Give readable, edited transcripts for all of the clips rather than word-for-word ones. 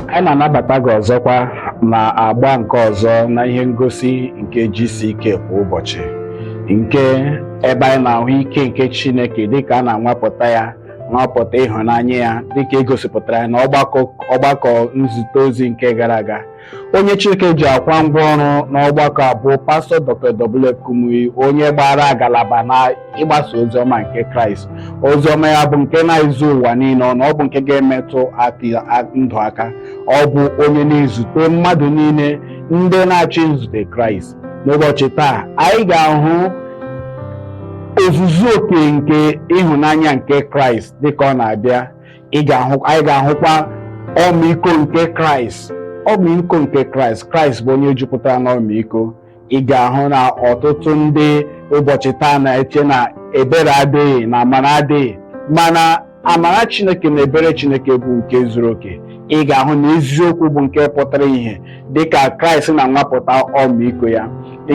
Anyị na-anabata gị ọzọkwa na agba nke ọzọ na ihe ngosi nke GCK kwa ụbọchị, nke ebe anyị na-ahụ ike nke Chineke dịka a na-anwapụta ya, nwapụta ịhụnanya ya dịka egosipụtara ya na ọgbakọ nzute ozi nke gara aga. Onye Chineke ji akwa ngwa ọrụ n'ọgbakọ a bụ Pastọ Dr. W. Kumuyi, onye gbara ngalaba na ịgbasa oziọma nke Kraịst. Oziọma ya bụ nke na-ezu ụwa niile ọnụ, ọ bụ nke ga-emetụ ndụ aka. Ọ bụ onye na-ezute mmadụ niile ndị na-achọ izute Kraịst. N'ụbọchị taa, anyị ga-ahụ ozuzu oke nke ịhụnanya nke Kraịst dịka ọ na-abịa. Anyị ga-ahụkwa ọmịiko nke Kraịst. Ọmịiko nke Kraịst. Kraịst bụ onye jupụtara n'ọmịiko. Ị ga-ahụ na ọtụtụ ndị ụbọchị taa na-eche na ebere adịghị na amara adịghị, mana amara Chineke na ebere Chineke bụ nke zuru oke. Ị ga-ahụ na eziokwu bụ nke pụtara ihe dịka Kraịst na-anwapụta ọmịiko ya. Ị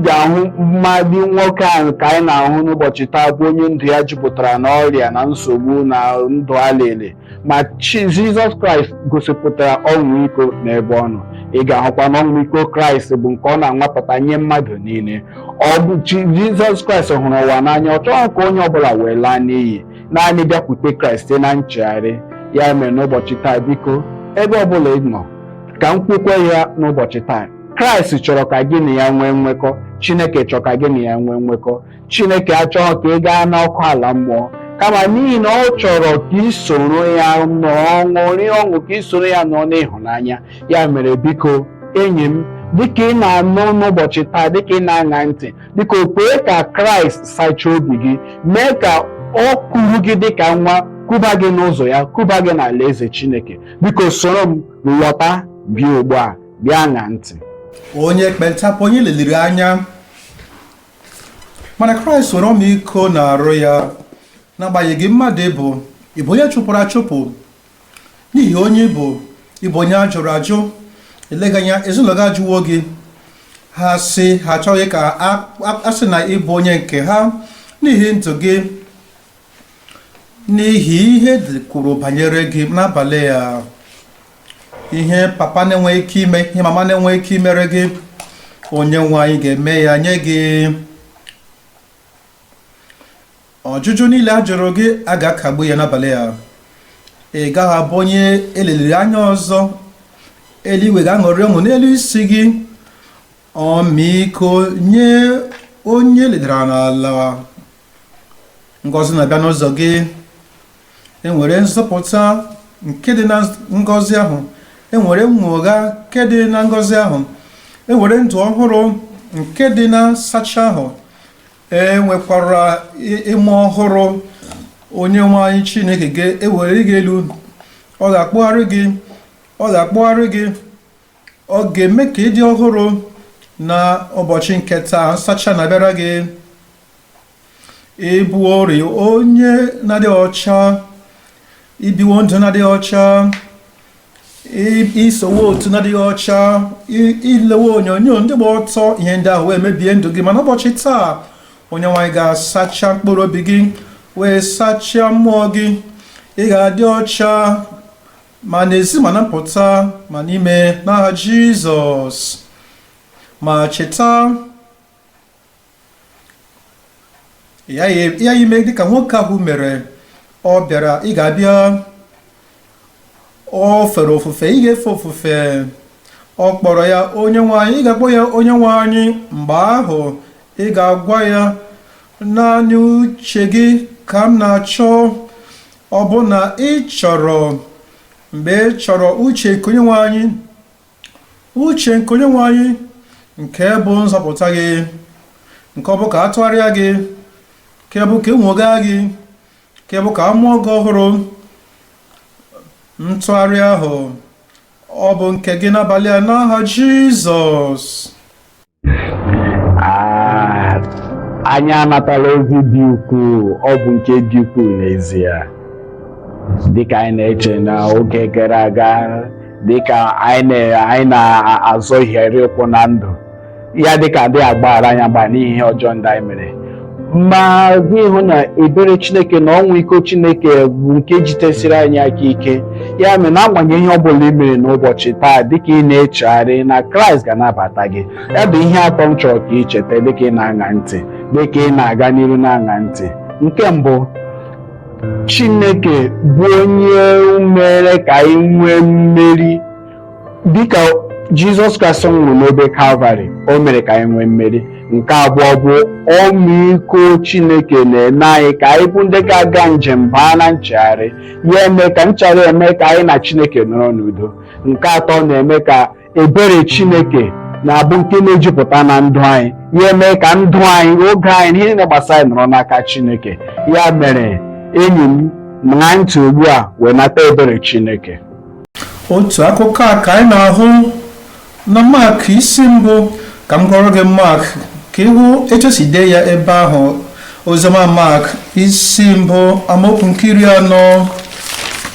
ga-ahụ mmadụ nwoke ahụ ka anyị na-ahụ n'ụbọchị taa bụ onye ndụ ya jupụtara n'ọrịa na nsogbu na ndụ alele, ma Jizọs Kraịst gosipụtara ọmịiko n'ebe ọ nọ. Ị ga-ahụkwa na ọmịiko Kraịst bụ nke ọ na-anwapụta nye mmadụ niile. Ọ bụ Jizọs Kraịst hụrụ ụwa n'anya, ọ chọghị ka onye ọbụla wee laa n'iyi, naanị bịakwute Kraịst site na nchegharị. Ya mere n'ụbọchị taa, biko ebe ọbụla ị nọ, ka m kwukwe ya n'ụbọchị taa, Kraịst chọrọ ka gị na ya nwee nwekọ. Chineke chọrọ ka gị na ya nwee nwekọ. Chineke achọghị ka ị gaa n'ọkụ ala mmụọ, kama n'ihi na ọ chọrọ ka ị soro ya nọọ ṅụrịa ọṅụ, ka ị soro ya nọ n'ịhụnanya. Ya mere biko enyi m, dịka ị na-anụ n'ụbọchị taa, dịka ị na-aṅa ntị, biko kwee ka Kraịst sachaa obi gị, mee ka ọ kuru gị dịka nwa, kuba gị n'ụzọ ya, kuba gị n'ala eze Chineke. Biko soro m lọta bịa ugbu a, bịa ṅa ntị. Onye ekpenta bụ onye leliri anya, mana Kraịst nwere ọmịiko na-arụ ya. N'agbanyeghị mmadụ ịbụ onye chụpụrụ achụpụ n'ihi onye ịbụ onye ajụrụ ajụ, eleghị anya ezinụlọ gị ajụwo gị, ha sị ha achọghị ka a sị na ịbụ onye nke ha n'ihi ndụ gị, n'ihi ihe kwuru banyere gị n'abalị ya, ihe papa na-enweghị ike ime, ihe mama na-enweghị ike imere gị, onye nwe anyị ga-eme ya nye gị. Ọjụjụ niile a jụrụ gị a ga-akagbu ya n'abalị ya. Ị gaghị abụ onye eleliri anya ọzọ. Eluigwe ga-aṅụrị ọṅụ n'elu isi gị. Ọmịiko nye onye ledara n'ala. Ngọzi na-abịa n'ụzọ gị. Enwere nzọpụta nke dị na ngọzi ahụ. Enwere nnwogha nke dị na ngọzi ahụ. Enwere ndụ ọhụrụ nke dị na nsacha ahụ. Enwekwara ime ọhụrụ. Onye nwe anyị Chineke ga-ewere gị elu. Ọ ga-akpụgharị gị. Ọ ga-eme ka ị dị ọhụrụ na ụbọchị nke taa. Nsacha na-abịara gị. Ịbụ ori onye na-adị ọcha, ibiwo ndụ na-adị ọcha, isowe otu na-adịghị ọcha, ilewe onyonyo ndị gba ọtọ, ihe ndị ahụ wee mebie ndụ gị. Mana ụbọchị taa, onye nwaanyị ga-asacha mkpụrụ obi gị, wee sachaa mmụọ gị. Ị ga-adị ọcha ma n'ezi ma na mpụta ma n'ime, n'aha Jizọs. Ma cheta, ya ime dịka nwoke ahụ mere. Ọ bịara, ị ga-abịa. Ọ fere ofufe, ị ga-efe ofufe. Ọ kpọrọ ya onye nwaanyị, ị ga-akpọ ya onye nwaanyị. Mgbe ahụ ị ga-agwa ya, naanị uche gị ka m na-achọ. Ọ bụ na ị chọrọ, mgbe ị chọrọ uche nke onye nwaanyị, uche nke onye nwaanyị nke bụ nzọpụta gị, nke ọ bụ ka a tụgharịa gị, nke bụ ka enwoga gị, nke bụ ka a mụọ gị ọhụrụ. Ntụgharị ahụ ọ bụ nke gị n'abalị a n'aha Jizọs. Anyị anatala ozi dị ukwuu, ọ bụ nke dị ukwuu n'ezie. Dịka anyị na-eche n'oge gara aga, dịka anyị na-azọ ihere ụkwụ na ndụ ya, dịka ndị agbaghara anyị agba n'ihi ihe ọjọọ ndị anyị mere, ma gị hụ na ebere Chineke na ọnwụ iko Chineke bụ nke jitesiri anyị aka ike. Ya mere, n'agbanyeghị ihe ọbụla ị mere n'ụbọchị taa, dịka ị na-echegharị na Kraịst ga-anabata gị. Ya bụ ihe atọ m chọrọ ka ị cheta dịka ị na-aṅa ntị, dịka ị na-aga n'iru na-aṅa ntị. Nke mbụ, Chineke bụ onye mere ka anyị nwee mmeri. Dịka Jizọs Kraịst nwụrụ n'obe Kalvarị, o mere ka anyị nwee mmeri. Nke abụọ bụ ọmịiko Chineke na-eme anyị ka anyị bụ ndị ga-aga njem baa na nchegharị, ya eme ka nchegharị eme ka anyị na Chineke nọrọ n'udo. Nke atọ na-eme ka ebere Chineke na-abụ nke na-ejupụta na ndụ anyị, ya eme ka ndụ anyị, oge anyị, ihe niile gbasara anyị nọrọ n'aka Chineke. Ya mere, enyi m, ṅaa ntị ugbu a wee nata ebere Chineke. Otu akụkọ a ka anyị na-ahụ na Mak isi mbụ. Ka m gụọrọ gị Mak ka ịhụ etu esi dee ya ebe ahụ. Oziọma Mak isi mbụ amaokwu nke 40.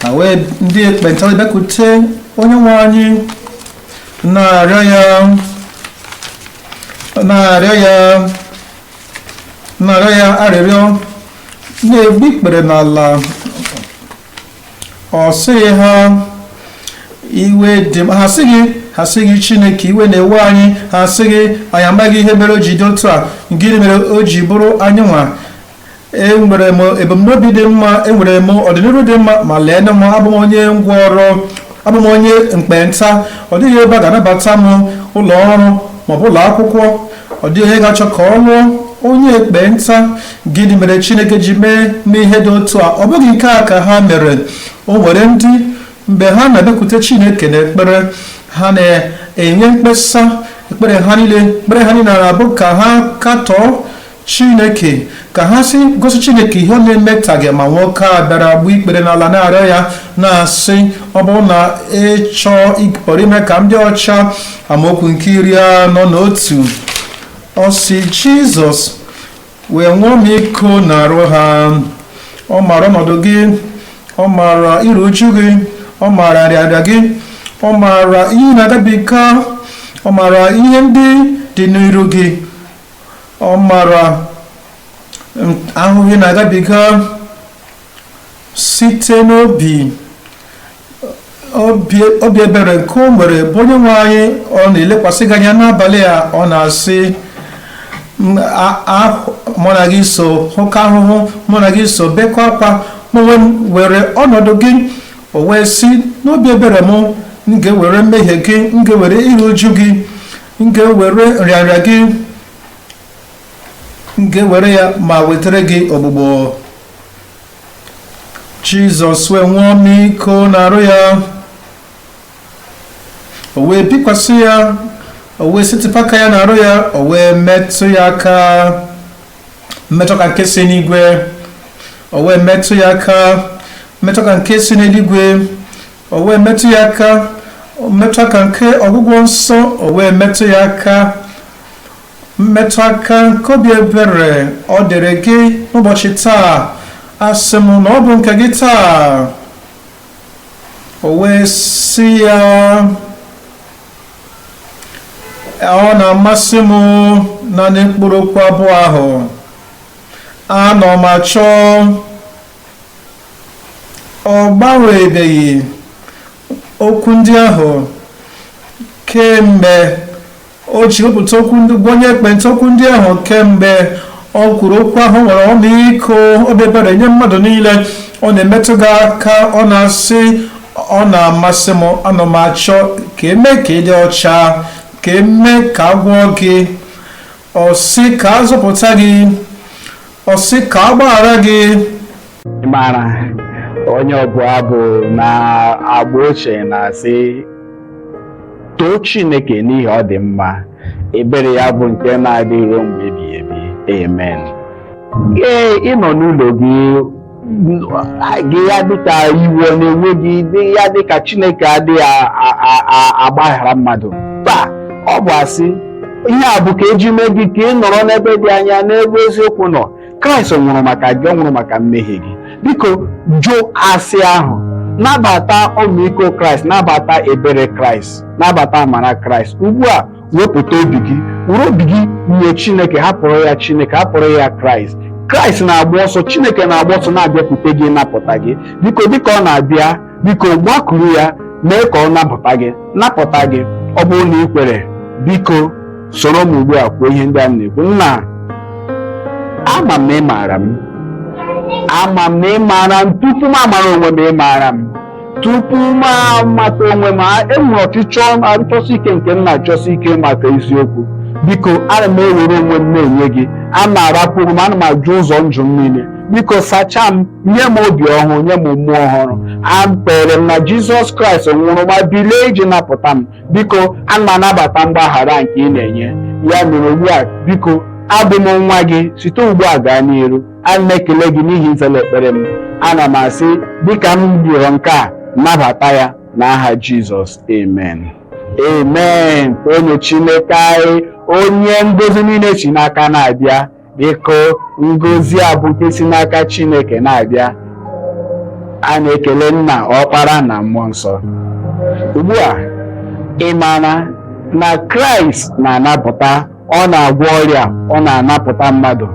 Na wee ndị ekpenta bịakwute onye nwe anyị na-arịọ ya arịrịọ, na-egbu ikpere n'ala. Ọ sịghị ha, iwe dị m. Ha sịghị Chineke, iwe na-ewe anyị. Ha sịghị, anyị amaghị ihe mere o ji dị otu a. Gịnị mere o ji bụrụ anyị nwa? Enwere m ebumnobi dị mma, enwere m ọdịnihu dị mma, ma lee m, abụ m onye ngwaọrụ, abụ m onye mkpenta. Ọ dịghị ebe a ga-anabata m, ụlọ ọrụ maọbụ ụlọ akwụkwọ. Ọ dịghị onye ga-achọ ka ọ lụọ onye ekpenta. Gịnị mere Chineke ji mee ihe dị otu a? Ọ bụghị nke a ka ha mere. O nwere ndị mgbe ha na-abịakwute Chineke n'ekpere, ha na-enye mkpesa. Ekpere ha niile na-abụ ka ha katọọ Chineke, ka ha si gosi Chineke ihe ọ na-emetaghị. Ma nwoke a bịara gbuo ikpere n'ala na-arịọ ya, na-asị, ọ bụrụ na ị chọọ ịpụrụ ime ka m dị ọcha. Amaokwu nke 41. Ọ sị Jizọs wee nwụọ ọmịiko na-arụ ha. Ọ maara ọnọdụ gị, ọ maara iru uju gị, ọ maara nrịanrịa gị, ọ maara ihe na-agabiga, ọ maara ihe ndị dị n'iru gị, ọ maara ahụhụ na-agabiga site n'obi ebere nke o nwere bụ onye nwe anyị. Ọ na-elekwasị gị anya n'abalị a. Ọ na-asị, mụ na gị so hụka ahụhụ, mụ na gị so bekwa akwa, m were ọnọdụ gị. O wee sị, n'obi ebere m ga-ewere mmehie gị, m ga-ewere iru uju gị, m ga-ewere nrịanrịa gị, m ga-ewere ya ma wetara gị ogbugbo. Jizọs wee nwụọ ọmịiko na-arụ ya. O wee bikwasị ya, o wee setịpụ aka ya na-arụ ya, o wee metụ ya aka, mmetụ ka nke si n'igwe. O wee metụ ya aka, mmetụ ka nke si n'eluigwe. O wee metụ ya aka, mmetụ aka nke ọgwụgwọ nsọ. O wee metụ ya aka, mmetụ aka nke obi ebere. Ọ dịrị gị n'ụbọchị taa. Asị m na ọ bụ nke gị taa. O wee sị ya, ọ na-amasị m na mkpụrụ okwu abụọ ahụ. Anọ m achọ. Ọ gbanwebeghị okwu ndị ahụ kemgbe o ji wepụta okwu ndị onye ekpenta. Okwu ndị ahụ kemgbe ọ kwuru okwu ahụ nwere ọmịiko, obi ebere nye mmadụ niile. Ọ na-emetụ gị aka. Ọ na-asị, ọ na-amasị m, anọ m achọ ka eme ka ị dị ọcha, ka eme ka a gwọọ gị. Ọ sị ka a zọpụta gị, ọ sị ka a gbaghara gị. Mara onye ọbụ abụ na-agba ochie na-asị, too Chineke n'ihi ọ dị mma, ebere ya bụ nke na-adị ruo mgbe ebighị ebi. Amen. Ịnọ n'ụlọ gị ya dịka iwe na-enwe gị, ya dịka Chineke adịghị agbaghara mmadụ. Taa ọ bụ asị, ihe a bụ ka eji mee gị ka ị nọrọ n'ebe dị anya, n'ebe eziokwu nọ. Kraịst nwụrụ maka gị, ọ nwụrụ maka mmehie gị. Biko jụ asị ahụ, nabata ọmịiko Kraịst, nabata ebere Kraịst, nabata amara Kraịst. Ugbu a wepụta obi gị, were obi gị nye Chineke, hapụrụ ya Chineke, hapụrụ ya Kraịst. Kraịst na-agba ọsọ, Chineke na-agba ọsọ na-abịakwute gị, napụta gị. Biko dịka ọ na-abịa, biko gbakụrụ ya, mee ka ọ napụta gị. Ọ bụrụ na ị kwere, biko soro m ugbu a kwuo ihe ndị a na-ekwu. Nna, ama m na ị maara m, ama m na ị maara m tupu m amara onwe m, ị maara m tupu m amata onwe m. Enwere nchọsi ike nke m na-achọsi ike maka eziokwu. Biko ana m ewere onwe m na-enye gị, a na-arapụrụ m, ana m ajụ ụzọ njụ m niile. Biko sachaa m, nye m obi ọhụrụ, nye m mmụọ ọhụrụ. Akpere m na Jizọs Kraịst nwụrụ ma bilie iji napụta m. Biko ana m anabata mgbaghara nke ị na-enye. Ya mere ugbu a, biko abụ m nwa gị, site ugbu a gaa n'iru. Ana m ekele gị n'ihi nzala ekpere m. Ana m asị, dịka m rịọrọ nke a, nabata ya n'aha Jizọs. Amen. Amen. Onye Chineke anyị, onye ngozi niile si n'aka na-abịa. Biko ngozi a bụ nke si n'aka Chineke na-abịa. A na-ekele Nna, Ọkpara na Mmụọ Nsọ. Ugbu a, ị maara na Kraịst na-anapụta, ọ na-agwọ ọrịa, ọ na-anapụta mmadụ.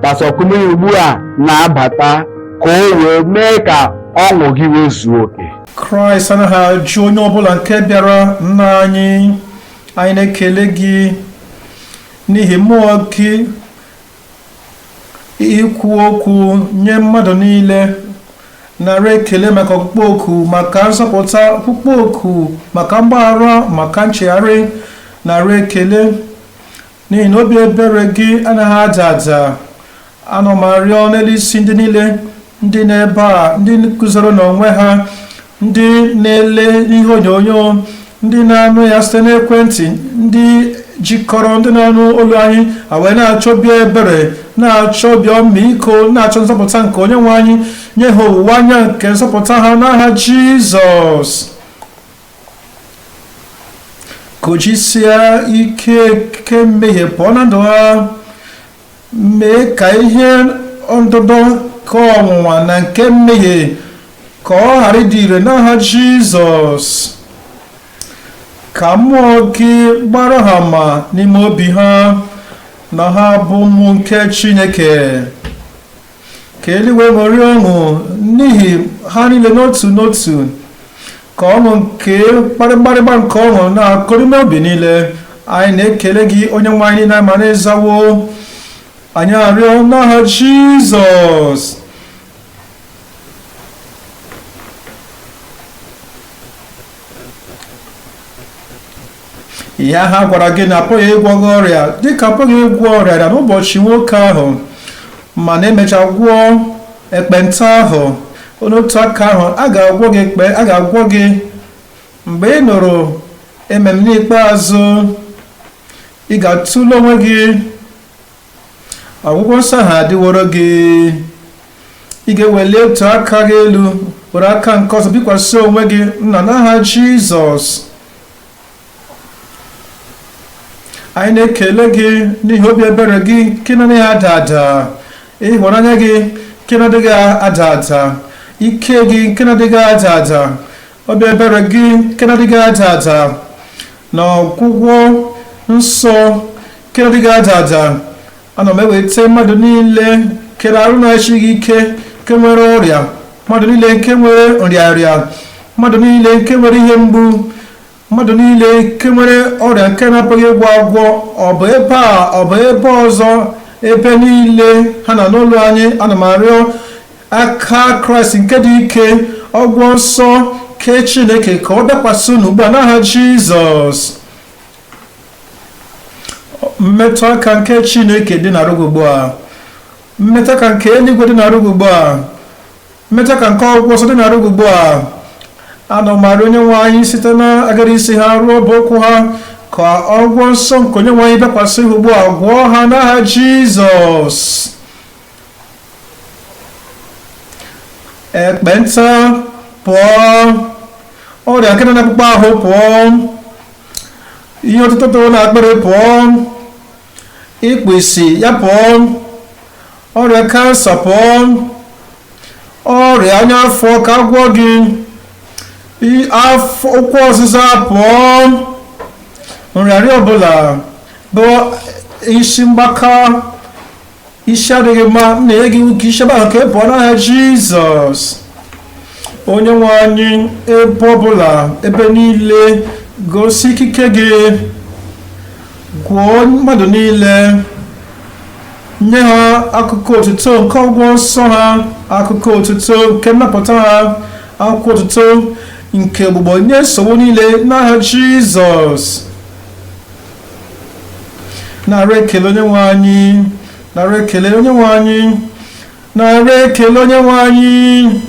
Pastor Kumuyi ugbu a na-abata ka o wee mee ka ọṅụ gị wee zuo oke. Kraịst anaghị ajụ onye ọbụla nke bịara. Nna anyị na-ekele gị n'ihi mmụọ gị ikwu okwu nye mmadụ niile. Nara ekele maka ọkpụkpọ oku, maka nzọpụta, ọkpụkpọ oku maka mgbaghara, maka nchegharị. Nara ekele n'ihi na obi ebere gị anaghị ada. Ana m arịọ n'elu isi ndị niile ndị n'ebe a, ndị guzoro n'onwe ha, ndị na-ele ihe onyonyo, ndị na-anụ ya site n'ekwentị, ndị jikọrọ, ndị na-anụ olu anyị, wee na-achọ obi ebere, na-achọ obi ọmịiko, na-achọ nzọpụta nke Onyenwe anyị. Nye ha owuwe anya nke nzọpụta ha n'aha Jizọs. Kojisie ike mmehie pụọ na ndụ ha. Mee ka ihe ndụdọ nke ọnwụnwa na nke mmehie ka ọ ghara ịdị ire n'aha Jizọs. Ka mmụọ gị gbara ha ma n'ime obi ha, na ha bụ ụmụ nke Chineke. Ka eluigwe ṅụrịa ọṅụ n'ihi ha niile n'otu n'otu. Ka ọṅụ nke gbarịgbarịgba nke ọṅụ na-akụ n'ime obi niile. Anyị na-ekele gị Onyenwe anyị na-ama n'ịzawo. Anyị arịọ n'aha Jizọs. Ya ha gwara gị na apụghị ịgwọ gị ọrịa, dịka apụghị ịgwọ ọrịa na n'ụbọchị nwoke ahụ, ma na-emecha gwọọ ekpenta ahụ. N'otu aka ahụ, a ga-agwọ gị mgbe ị nụrụ ememme n'ikpeazụ. Ị ga-atụle onwe gị, ọgwụgwọ nsọ ha adịworo gị. Ị ga-eweli otu aka gị elu, were aka nke ọzọ bikwasị onwe gị nna n'aha Jizọs. Anyị na-ekele gị n'ihi obi ebere gị nke na-adịghị ada, ịhụnanya gị nke na-adịghị ada, ike gị nke na-adịghị ada, obi ebere gị nke na-adịghị ada, na ọgwụgwọ nsọ nke na-adịghị ada. Ana m eweta mmadụ niile nke na-arụ na-esighị ike, nke nwere ọrịa, mmadụ niile nke nwere nrịarịa, mmadụ niile nke nwere ihe mgbu, mmadụ niile nke nwere ọrịa nke na-apụghị ịgwọ agwọ. Ọ bụ ebe a, ọ bụ ebe ọzọ, ebe niile ha na n'ụlọ anyị. Ana m arịọ aka Kraịst nke dị ike, ọgwụ nsọ nke Chineke ka ọ dakwasị unu ugbu a n'aha Jizọs. Mmetụ aka nke Chineke dị n'arụ gị ugbu a. Mmetụ aka nke eluigwe dị n'arụ gị ugbu a. Mmetụ aka nke ọgwụ nsọ dị n'arụ gị ugbu a. Ana m arịọ Onyenwe anyị site na agara isi ha ruo ọbụ ụkwụ ha, ka ọgwụ nsọ nke Onyenwe anyị dakwasị ha ugbu a, gwọọ ha n'aha Jizọs. Ekpenta pụọ, ọrịa nke na-akpụkpọ ahụ pụọ, ihe ọtụtụ na akpịrị pụọ, ịkpụ isi ya pụọ, ọrịa kansa pụọ, ọrịa anya afọ ka agwọ gị, ụkwụ ọzịza pụọ, nrịarịa ọbụla bụ isi mgbaka, isi adịghị mma, na-enye gị nwoke isi ebe ka ị pụọ n'aha Jizọs. Onye nwe anyị, ebe ọbụla, ebe niile, gosi ikike gị, gwọọ mmadụ niile, nye ha akụkụ otuto nke ọgwụgwọ nsọ ha, akụkụ otuto nke nnapụta ha, akụkụ otuto nke ogbugbo nye nsogbu niile n'aha Jizọs. Nara ekele onye nwe anyị, nara ekele onye nwe anyị, nara ekele onye nwe anyị.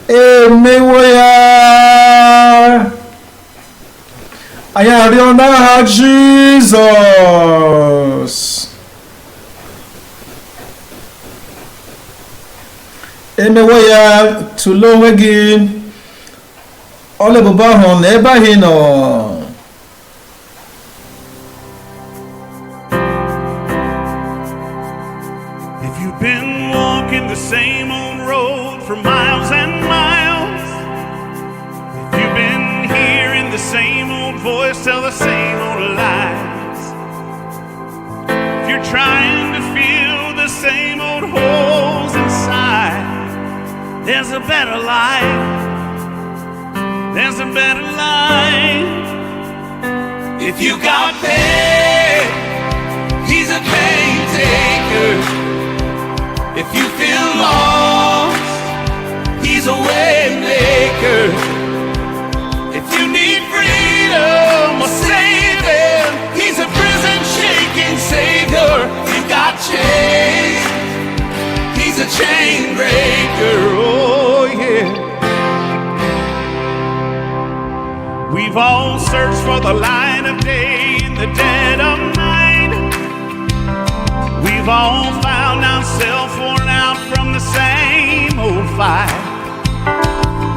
Emewo ya. Anyị arịọ n'aha Jizọs. Emewo ya. Tụlee onwe gị, ọla ebube ahụ na ebe ahụ nọ. If you've been walking the same old road for miles and miles, if you've been hearing the same old voice tell the same old lies, if you're trying to fill the same old holes inside, there's a better life. There's a better life. If you got pain, he's a pain taker. If you feel lost, he's a way maker. If you need freedom or saving, he's a prison shaking savior. If you got chains, he's a chain breaker. Oh yeah. We've all searched for the light of day in the dead of night. We've all found ourselves worn out from the same old fight.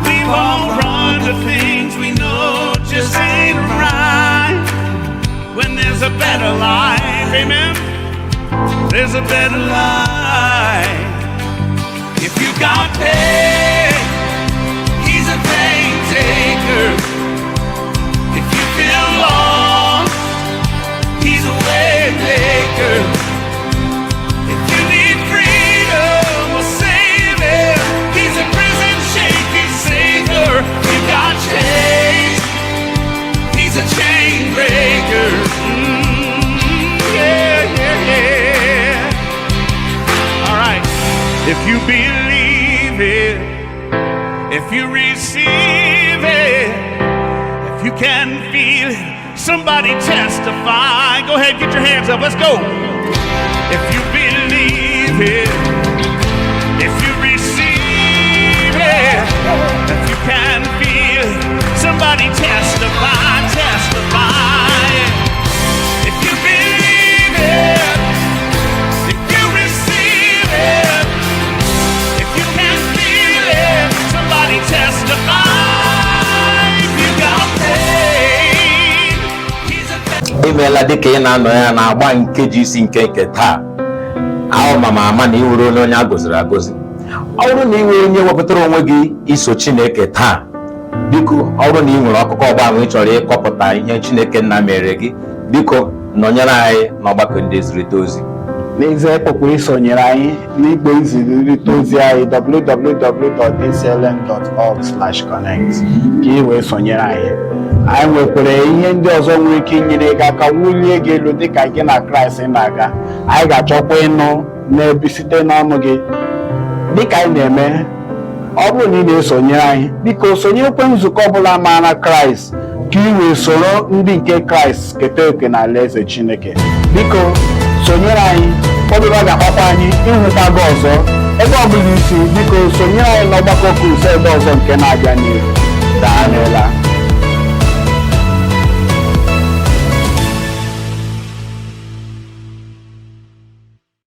We've all run to things we know just ain't right. When there's a better life, amen, there's a better life. If you got pain, he's a pain taker. If you feel lost, he's a way maker. If you need freedom or saving, he's a prison shaking savior. You got chains, he's a chain breaker. Yeah, yeah, yeah. All right. If you believe it, if you receive it, if you can feel it, somebody testify. Go ahead, get your hands up, let's go. If you believe it, if you receive it, if you can feel it, somebody testify, testify. If you believe it, if you receive it, if you can feel it, somebody testify. Imeela dịka ị na-anọ ya na-agba nkeji isi nke taa. Ahụ mama ama na iwere onye a gọziri agọzi. Ọ bụrụ na iwe onye wepụtara onwe gị iso Chineke taa, biko ọ bụrụ na ị nwere ọkụkọ ọgbanwe ịchọrọ ịkọpụta ihe Chineke nna mere gị, biko nọnyere anyị n'ọgbakọ ndị ezirịta ozi. N'ezie, pụkwara isonyere anyị n'igbe nzirịta ozi anyị www.aclm.org/connect ka ị wee sonyere anyị. Anyị nwekwara ihe ndị ọzọ nwere ike inyere gị aka wulie gị elu dịka gị na Kraịst na-aga. Anyị ga-achọkwa ịnụ n'ebe site n'ọnụ gị dịka anyị na-eme. Ọ bụrụ na ị na-esonyere anyị, biko sonyekwe nzukọ ọbụla maara Kraịst ka ị wee soro ndị nke Kraịst keta oke na alaeze Chineke. Biko sonyere anyị, ọbụla ga-akpakwa anyị ịhụta gị ọzọ ebe ọbụla isi. Biko sonyere anyị n'ọgbakọ Crusade ọzọ nke na-abịa n'ihu. Daalụ.